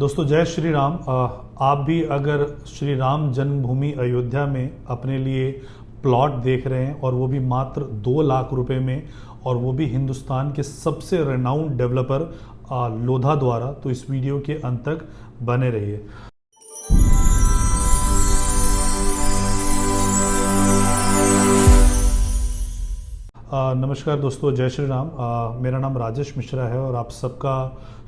दोस्तों जय श्री राम। आप भी अगर श्री राम जन्मभूमि अयोध्या में अपने लिए प्लॉट देख रहे हैं और वो भी मात्र 2 लाख रुपए में, और वो भी हिंदुस्तान के सबसे रेनाउंड डेवलपर लोधा द्वारा, तो इस वीडियो के अंत तक बने रहिए। नमस्कार दोस्तों, जय श्री राम। मेरा नाम राजेश मिश्रा है और आप सबका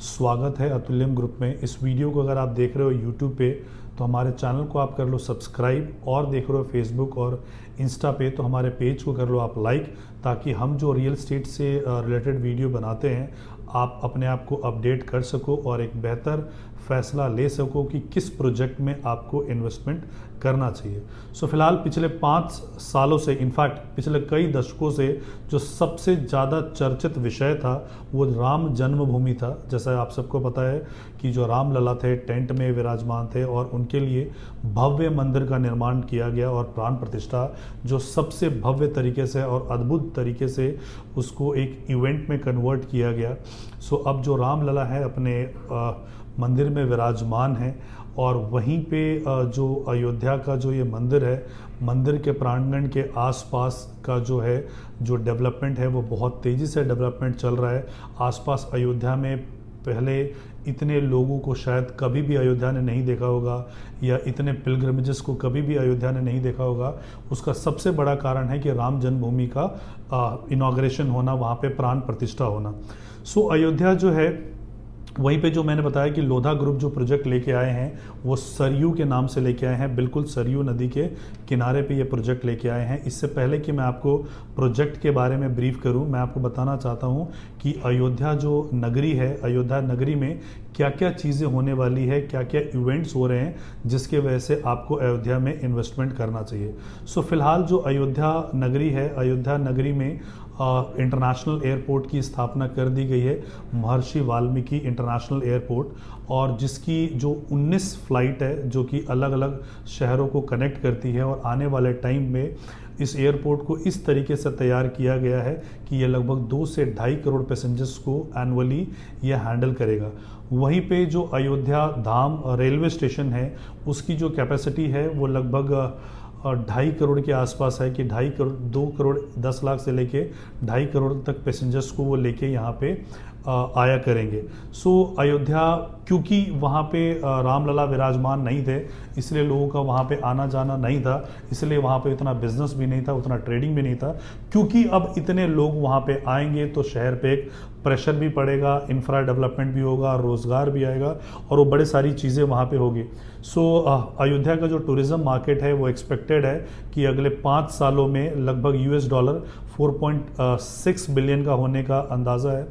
स्वागत है अतुल्यम ग्रुप में। इस वीडियो को अगर आप देख रहे हो यूट्यूब पे तो हमारे चैनल को आप कर लो सब्सक्राइब, और देख रहे हो फेसबुक और इंस्टा पे तो हमारे पेज को कर लो आप लाइक, ताकि हम जो रियल एस्टेट से रिलेटेड वीडियो बनाते हैं आप अपने आप को अपडेट कर सको और एक बेहतर फैसला ले सको कि किस प्रोजेक्ट में आपको इन्वेस्टमेंट करना चाहिए। सो फिलहाल पिछले 5 सालों से, इनफैक्ट पिछले कई दशकों से जो सबसे ज़्यादा चर्चित विषय था वो राम जन्मभूमि था। जैसा आप सबको पता है कि जो राम लला थे टेंट में विराजमान थे और उनके लिए भव्य मंदिर का निर्माण किया गया और प्राण प्रतिष्ठा जो सबसे भव्य तरीके से और अद्भुत तरीके से उसको एक इवेंट में कन्वर्ट किया गया। सो अब जो राम लला है अपने मंदिर में विराजमान है, और वहीं पे जो अयोध्या का जो ये मंदिर है, मंदिर के प्रांगण के आसपास का जो डेवलपमेंट है वो बहुत तेज़ी से डेवलपमेंट चल रहा है। आसपास अयोध्या में पहले इतने लोगों को शायद कभी भी अयोध्या ने नहीं देखा होगा, या इतने पिलग्रिमेजेस को कभी भी अयोध्या ने नहीं देखा होगा। उसका सबसे बड़ा कारण है कि राम जन्मभूमि का इनॉग्रेशन होना, वहाँ पे प्राण प्रतिष्ठा होना। सो अयोध्या जो है वहीं पे जो मैंने बताया कि लोधा ग्रुप जो प्रोजेक्ट लेके आए हैं वो सरयू के नाम से लेके आए हैं। बिल्कुल सरयू नदी के किनारे पे ये प्रोजेक्ट लेके आए हैं। इससे पहले कि मैं आपको प्रोजेक्ट के बारे में ब्रीफ करूं, मैं आपको बताना चाहता हूं कि अयोध्या जो नगरी है, अयोध्या नगरी में क्या क्या चीज़ें होने वाली है, क्या क्या इवेंट्स हो रहे हैं जिसके वजह से आपको अयोध्या में इन्वेस्टमेंट करना चाहिए। सो फिलहाल जो अयोध्या नगरी है, अयोध्या नगरी में इंटरनेशनल एयरपोर्ट की स्थापना कर दी गई है, महर्षि वाल्मीकि इंटरनेशनल एयरपोर्ट, और जिसकी जो 19 फ्लाइट है जो कि अलग अलग शहरों को कनेक्ट करती है। और आने वाले टाइम में इस एयरपोर्ट को इस तरीके से तैयार किया गया है कि ये लगभग 2 से 2.5 करोड़ पैसेंजर्स को एनुअली ये हैंडल करेगा। वहीं पे जो अयोध्या धाम रेलवे स्टेशन है उसकी जो कैपेसिटी है वो लगभग 2.5 करोड़ के आसपास है, कि 2 करोड़ 10 लाख से लेके 2.5 करोड़ तक पैसेंजर्स को वो लेके यहाँ पे आया करेंगे। सो अयोध्या, क्योंकि वहाँ पे रामलला विराजमान नहीं थे इसलिए लोगों का वहाँ पे आना जाना नहीं था, इसलिए वहाँ पे उतना बिजनेस भी नहीं था, उतना ट्रेडिंग भी नहीं था। क्योंकि अब इतने लोग वहाँ पे आएंगे तो शहर पे एक प्रेशर भी पड़ेगा, इंफ्रा डेवलपमेंट भी होगा, रोज़गार भी आएगा और वो बड़े सारी चीज़ें वहाँ पे होगी। सो अयोध्या का जो टूरिज़्म मार्केट है वो एक्सपेक्टेड है कि अगले 5 सालों में लगभग $4.6 बिलियन का होने का अंदाज़ा है।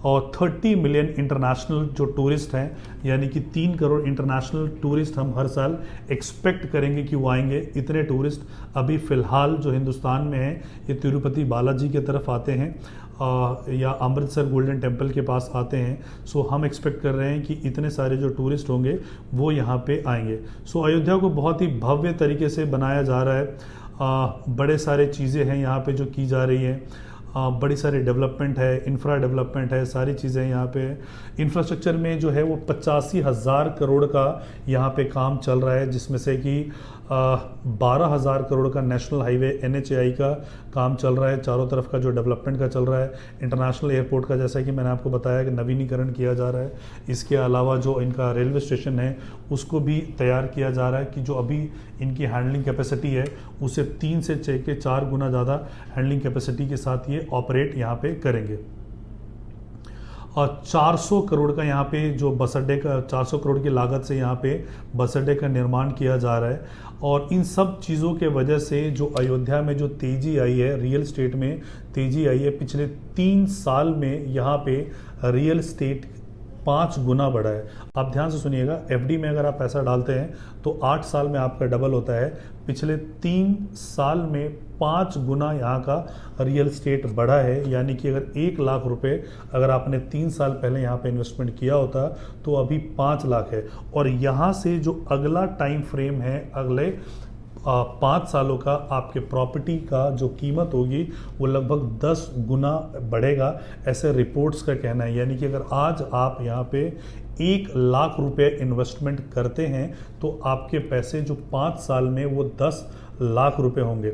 और 30 मिलियन इंटरनेशनल जो टूरिस्ट हैं, यानी कि 3 करोड़ इंटरनेशनल टूरिस्ट हम हर साल एक्सपेक्ट करेंगे कि वो आएंगे। इतने टूरिस्ट अभी फ़िलहाल जो हिंदुस्तान में हैं ये तिरुपति बालाजी की तरफ आते हैं या अमृतसर गोल्डन टेम्पल के पास आते हैं। सो हम एक्सपेक्ट कर रहे हैं कि इतने सारे जो टूरिस्ट होंगे वो यहाँ पे आएंगे। सो अयोध्या को बहुत ही भव्य तरीके से बनाया जा रहा है। बड़े सारे चीज़ें हैं यहाँ पे जो की जा रही हैं, बड़ी सारी डेवलपमेंट है, इंफ्रा डेवलपमेंट है, सारी चीज़ें यहाँ पे। इंफ्रास्ट्रक्चर में जो है वो 85,000 करोड़ का यहाँ पे काम चल रहा है, जिसमें से कि 12,000 करोड़ का नेशनल हाईवे NHAI का काम चल रहा है, चारों तरफ का जो डेवलपमेंट का चल रहा है। इंटरनेशनल एयरपोर्ट का, जैसा कि मैंने आपको बताया, कि नवीनीकरण किया जा रहा है। इसके अलावा जो इनका रेलवे स्टेशन है उसको भी तैयार किया जा रहा है, कि जो अभी इनकी हैंडलिंग कैपेसिटी है उसे 3 से 4 गुना ज़्यादा हैंडलिंग कैपेसिटी के साथ ये ऑपरेट यहाँ पे करेंगे। और 400 करोड़ का यहाँ पे जो बस अड्डे का, 400 करोड़ की लागत से यहाँ पे बस अड्डे का निर्माण किया जा रहा है। और इन सब चीज़ों के वजह से जो अयोध्या में जो तेज़ी आई है, रियल एस्टेट में तेज़ी आई है, पिछले 3 साल में यहाँ पे रियल एस्टेट 5 गुना बढ़ा है। आप ध्यान से सुनिएगा, FD में अगर आप पैसा डालते हैं तो 8 साल में आपका डबल होता है। पिछले 3 साल में 5 गुना यहाँ का रियल एस्टेट बढ़ा है, यानी कि अगर 1 लाख रुपए अगर आपने 3 साल पहले यहाँ पे इन्वेस्टमेंट किया होता तो अभी 5 लाख है। और यहाँ से जो अगला टाइम फ्रेम है, अगले 5 सालों का आपके प्रॉपर्टी का जो कीमत होगी वो लगभग 10 गुना बढ़ेगा, ऐसे रिपोर्ट्स का कहना है। यानी कि अगर आज आप यहाँ पे 1 लाख रुपए इन्वेस्टमेंट करते हैं तो आपके पैसे जो 5 साल में वो 10 लाख रुपए होंगे।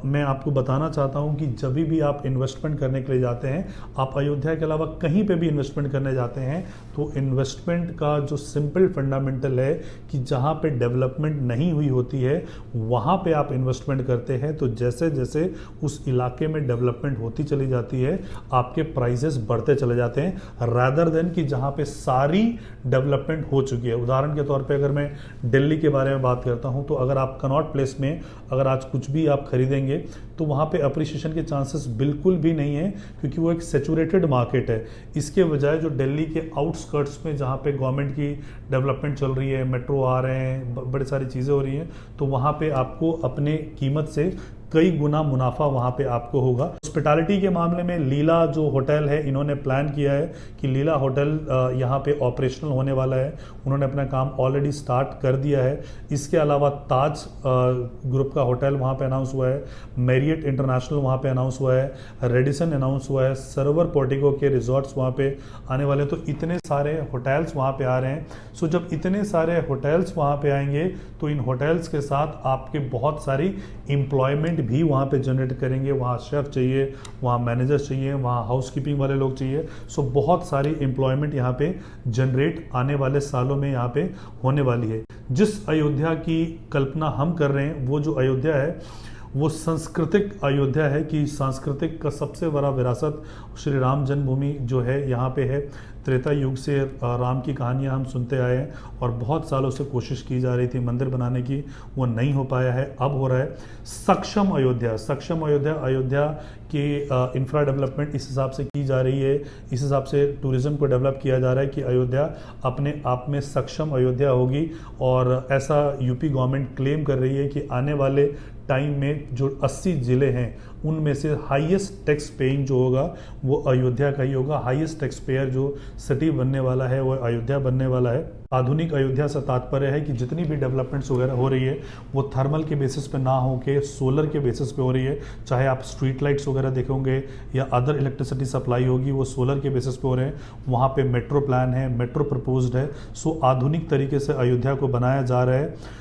मैं आपको बताना चाहता हूं कि जब भी आप इन्वेस्टमेंट करने के लिए जाते हैं, आप अयोध्या के अलावा कहीं पे भी इन्वेस्टमेंट करने जाते हैं, तो इन्वेस्टमेंट का जो सिंपल फंडामेंटल है कि जहां पे डेवलपमेंट नहीं हुई होती है वहां पे आप इन्वेस्टमेंट करते हैं, तो जैसे जैसे उस इलाके में डेवलपमेंट होती चली जाती है आपके प्राइसेस बढ़ते चले जाते हैं, रादर देन कि जहां पे सारी डेवलपमेंट हो चुकी है। उदाहरण के तौर पे अगर मैं दिल्ली के बारे में बात करता हूं, तो अगर आप कनॉट प्लेस में अगर आज कुछ भी आप खरीदेंगे तो वहां पे अप्रिसिएशन के चांसेस बिल्कुल भी नहीं है, क्योंकि वो एक सैचुरेटेड मार्केट है। इसके बजाय जो दिल्ली के आउटस्कर्ट्स में जहां पे गवर्नमेंट की डेवलपमेंट चल रही है, मेट्रो आ रहे हैं, बड़ी सारी चीज़ें हो रही हैं, तो वहां पे आपको अपने कीमत से कई गुना मुनाफा वहां पे आपको होगा। हॉस्पिटैलिटी के मामले में लीला जो होटल है, इन्होंने प्लान किया है कि लीला होटल यहाँ पे ऑपरेशनल होने वाला है। उन्होंने अपना काम ऑलरेडी स्टार्ट कर दिया है। इसके अलावा ताज ग्रुप का होटल वहाँ पे अनाउंस हुआ है, मैरियट इंटरनेशनल वहाँ पे अनाउंस हुआ है, रेडिसन अनाउंस हुआ है, सर्वर पोर्टिको के रिजॉर्ट्स वहाँ पे आने वाले हैं। तो इतने सारे होटल्स वहाँ पे आ रहे हैं। सो जब इतने सारे होटल्स वहाँ पे आएंगे तो इन होटल्स के साथ आपके बहुत सारी एम्प्लॉयमेंट भी वहाँ पे जनरेट करेंगे। वहाँ शेफ चाहिए, वहाँ मैनेजर चाहिए, वहाँ हाउसकीपिंग वाले लोग चाहिए। सो बहुत सारी एम्प्लॉयमेंट यहाँ पे जनरेट आने वाले सालों में यहाँ पे होने वाली है। जिस अयोध्या की कल्पना हम कर रहे हैं, वो जो अयोध्या है वो सांस्कृतिक अयोध्या है कि सांस्कृतिक का सबसे बड़ा विरासत श्री राम जन्मभूमि जो है यहाँ पे है। त्रेता युग से राम की कहानियाँ हम सुनते आए हैं और बहुत सालों से कोशिश की जा रही थी मंदिर बनाने की, वो नहीं हो पाया है, अब हो रहा है। सक्षम अयोध्या, सक्षम अयोध्या, अयोध्या की इंफ्रा डेवलपमेंट इस हिसाब से की जा रही है, इस हिसाब से टूरिज्म को डेवलप किया जा रहा है कि अयोध्या अपने आप में सक्षम अयोध्या होगी। और ऐसा यूपी गवर्नमेंट क्लेम कर रही है कि आने वाले टाइम में जो 80 जिले हैं उनमें से हाईएस्ट टैक्स पेइंग जो होगा वो अयोध्या का ही होगा। हाईएस्ट टैक्स पेयर जो सिटी बनने वाला है वो अयोध्या बनने वाला है। आधुनिक अयोध्या से तात्पर्य है कि जितनी भी डेवलपमेंट्स वगैरह हो रही है वो थर्मल के बेसिस पे ना हो के सोलर के बेसिस पे हो रही है। चाहे आप स्ट्रीट लाइट्स वगैरह देखोगे या अदर इलेक्ट्रिसिटी सप्लाई होगी वो सोलर के बेसिस पे हो रहे हैं। वहाँ पे मेट्रो प्लान है, मेट्रो प्रपोज्ड है। सो आधुनिक तरीके से अयोध्या को बनाया जा रहा है।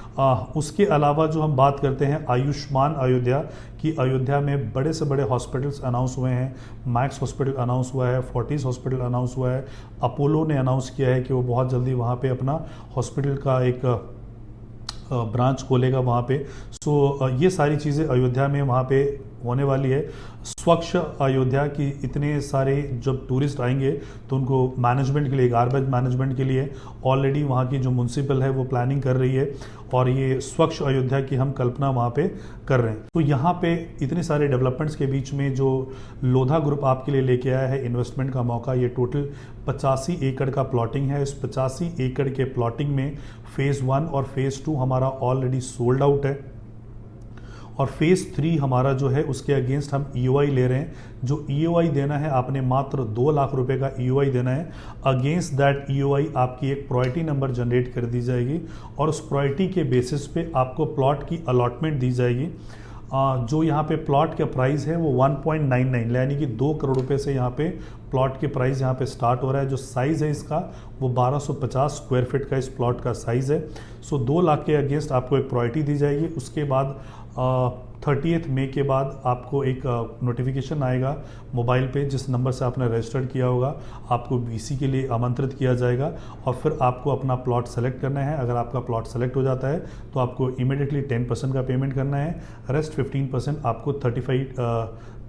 उसके अलावा जो हम बात करते हैं आयुष्मान अयोध्या की, अयोध्या में बड़े से बड़े हॉस्पिटल्स अनाउंस हुए हैं। मैक्स हॉस्पिटल अनाउंस हुआ है, फोर्टिस हॉस्पिटल अनाउंस हुआ है, अपोलो ने अनाउंस किया है कि वो बहुत जल्दी वहाँ पे अपना हॉस्पिटल का एक ब्रांच खोलेगा वहाँ पे। सो ये सारी चीज़ें अयोध्या में वहाँ पे होने वाली है। स्वच्छ अयोध्या की इतने सारे जब टूरिस्ट आएंगे तो उनको मैनेजमेंट के लिए, गार्बेज मैनेजमेंट के लिए ऑलरेडी वहाँ की जो म्यूनसिपल है वो प्लानिंग कर रही है और ये स्वच्छ अयोध्या की हम कल्पना वहाँ पे कर रहे हैं। तो यहाँ पे इतने सारे डेवलपमेंट्स के बीच में जो लोधा ग्रुप आपके लिए लेके आया है इन्वेस्टमेंट का मौका, ये टोटल 85 एकड़ का प्लॉटिंग है। इस 85 एकड़ के प्लॉटिंग में फेज़ 1 और फेज़ 2 हमारा ऑलरेडी सोल्ड आउट है और फेज़ 3 हमारा जो है उसके अगेंस्ट हम ईओआई ले रहे हैं। जो ईओआई देना है आपने मात्र 2 लाख रुपए का ईओआई देना है। अगेंस्ट दैट ईओआई आपकी एक प्रायोरिटी नंबर जनरेट कर दी जाएगी और उस प्रायोरिटी के बेसिस पे आपको प्लॉट की अलॉटमेंट दी जाएगी। जो यहाँ पे प्लॉट का प्राइस है वो 1.99 यानी कि 2 करोड़ रुपए से यहाँ पे प्लॉट के प्राइस यहाँ पे स्टार्ट हो रहा है। जो साइज़ है इसका वो 1250 स्क्वायर फीट का इस प्लॉट का साइज़ है। सो 2 लाख के अगेंस्ट आपको एक प्रायोरिटी दी जाएगी। उसके बाद 30 मई के बाद आपको एक नोटिफिकेशन आएगा मोबाइल पे, जिस नंबर से आपने रजिस्टर्ड किया होगा आपको बीसी के लिए आमंत्रित किया जाएगा और फिर आपको अपना प्लॉट सेलेक्ट करना है। अगर आपका प्लॉट सेलेक्ट हो जाता है तो आपको इमीडिएटली 10% का पेमेंट करना है, रेस्ट 15% आपको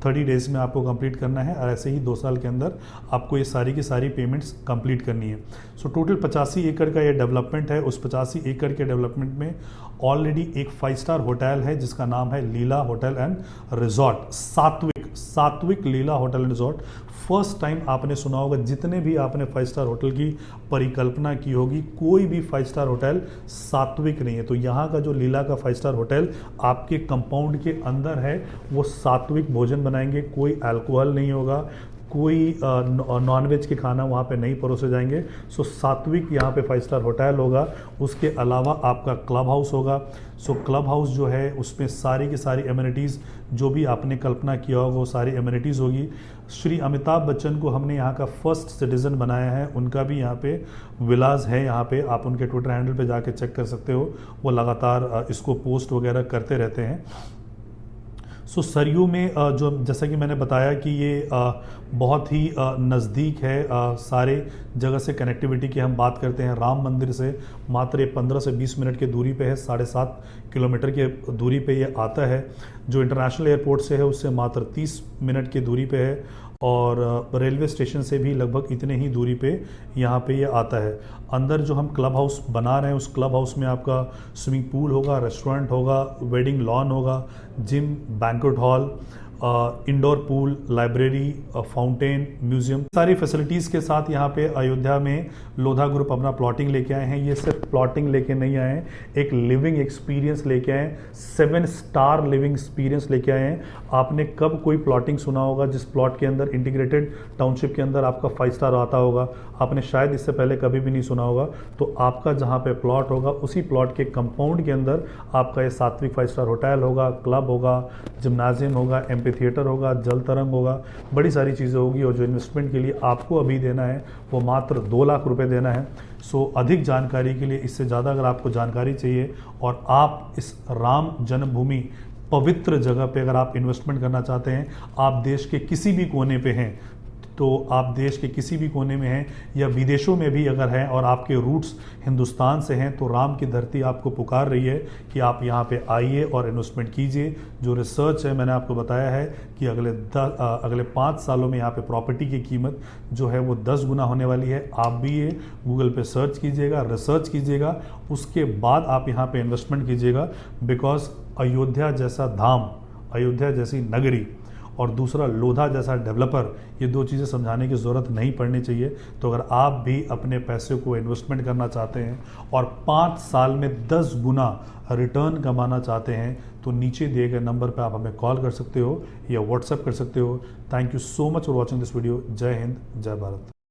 30 डेज में आपको कंप्लीट करना है और ऐसे ही 2 साल के अंदर आपको ये सारी की सारी पेमेंट्स कंप्लीट करनी है। सो टोटल 85 एकड़ का ये डेवलपमेंट है। उस 85 एकड़ के डेवलपमेंट में ऑलरेडी एक 5 स्टार होटल है जिसका नाम है लीला hotel and resort, Satvik Leela hotel and resort. First time आपने सुना होगा, जितने भी आपने 5 स्टार होटल की परिकल्पना की होगी कोई भी 5 स्टार होटल सात्विक नहीं है। तो यहाँ का जो लीला का 5 स्टार होटल आपके कंपाउंड के अंदर है वो सात्विक भोजन बनाएंगे, कोई अल्कोहल नहीं होगा, कोई नॉनवेज के खाना वहाँ पे नहीं परोसे जाएंगे। सो सात्विक यहाँ पे 5 स्टार होटल होगा। उसके अलावा आपका क्लब हाउस होगा। सो क्लब हाउस जो है उसमें सारी की सारी एमिनिटीज़ जो भी आपने कल्पना किया होगा वो सारी एमिनिटीज़ होगी। श्री अमिताभ बच्चन को हमने यहाँ का फर्स्ट सिटीज़न बनाया है, उनका भी यहाँ पे विलास है। यहाँ पे आप उनके ट्विटर हैंडल पे जाके चेक कर सकते हो, वो लगातार इसको पोस्ट वगैरह करते रहते हैं। सो सरयू में जो जैसा कि मैंने बताया कि ये बहुत ही नज़दीक है, सारे जगह से कनेक्टिविटी की हम बात करते हैं। राम मंदिर से मात्र 15 से 20 मिनट की दूरी पे है, 7.5 किलोमीटर की दूरी पे ये आता है। जो इंटरनेशनल एयरपोर्ट से है उससे मात्र 30 मिनट की दूरी पे है, और रेलवे स्टेशन से भी लगभग इतने ही दूरी पे यहाँ पे ये आता है। अंदर जो हम क्लब हाउस बना रहे हैं उस क्लब हाउस में आपका स्विमिंग पूल होगा, रेस्टोरेंट होगा, वेडिंग लॉन होगा, gym, banquet hall, indoor pool, library, fountain, museum, सारी फैसिलिटीज़ के साथ यहाँ पे अयोध्या में लोधा ग्रुप अपना प्लॉटिंग लेके आए हैं। ये सिर्फ प्लॉटिंग लेके नहीं आए हैं, एक लिविंग एक्सपीरियंस लेके आए हैं, 7 स्टार लिविंग एक्सपीरियंस लेके आए हैं। आपने कब कोई प्लॉटिंग सुना होगा जिस प्लॉट के अंदर इंटीग्रेटेड टाउनशिप के अंदर आपका 5 स्टार आता होगा? आपने शायद इससे पहले कभी भी नहीं सुना होगा। तो आपका जहाँ पे प्लॉट होगा उसी प्लॉट के कंपाउंड के अंदर आपका ये सात्विक 5 स्टार होटल होगा, क्लब होगा, जिम्नाजियम होगा, एम्पी थिएटर होगा, जल तरंग होगा, बड़ी सारी चीज़ें होगी। और जो इन्वेस्टमेंट के लिए आपको अभी देना है वो मात्र 2 लाख रुपए देना है। सो अधिक जानकारी के लिए, इससे ज़्यादा अगर आपको जानकारी चाहिए और आप इस राम जन्मभूमि पवित्र जगह पे अगर आप इन्वेस्टमेंट करना चाहते हैं, आप देश के किसी भी कोने पे हैं, तो आप देश के किसी भी कोने में हैं या विदेशों में भी अगर हैं और आपके रूट्स हिंदुस्तान से हैं, तो राम की धरती आपको पुकार रही है कि आप यहाँ पे आइए और इन्वेस्टमेंट कीजिए। जो रिसर्च है मैंने आपको बताया है कि अगले 5 सालों में यहाँ पे प्रॉपर्टी की कीमत जो है वो 10 गुना होने वाली है। आप भी ये गूगल पे सर्च कीजिएगा, रिसर्च कीजिएगा, उसके बाद आप यहाँ पे इन्वेस्टमेंट कीजिएगा। बिकॉज अयोध्या जैसा धाम, अयोध्या जैसी नगरी और दूसरा लोधा जैसा डेवलपर, ये 2 चीज़ें समझाने की ज़रूरत नहीं पड़नी चाहिए। तो अगर आप भी अपने पैसे को इन्वेस्टमेंट करना चाहते हैं और 5 साल में 10 गुना रिटर्न कमाना चाहते हैं, तो नीचे दिए गए नंबर पर आप हमें कॉल कर सकते हो या व्हाट्सएप कर सकते हो। Thank you so much for watching this video. जय हिंद, जय भारत।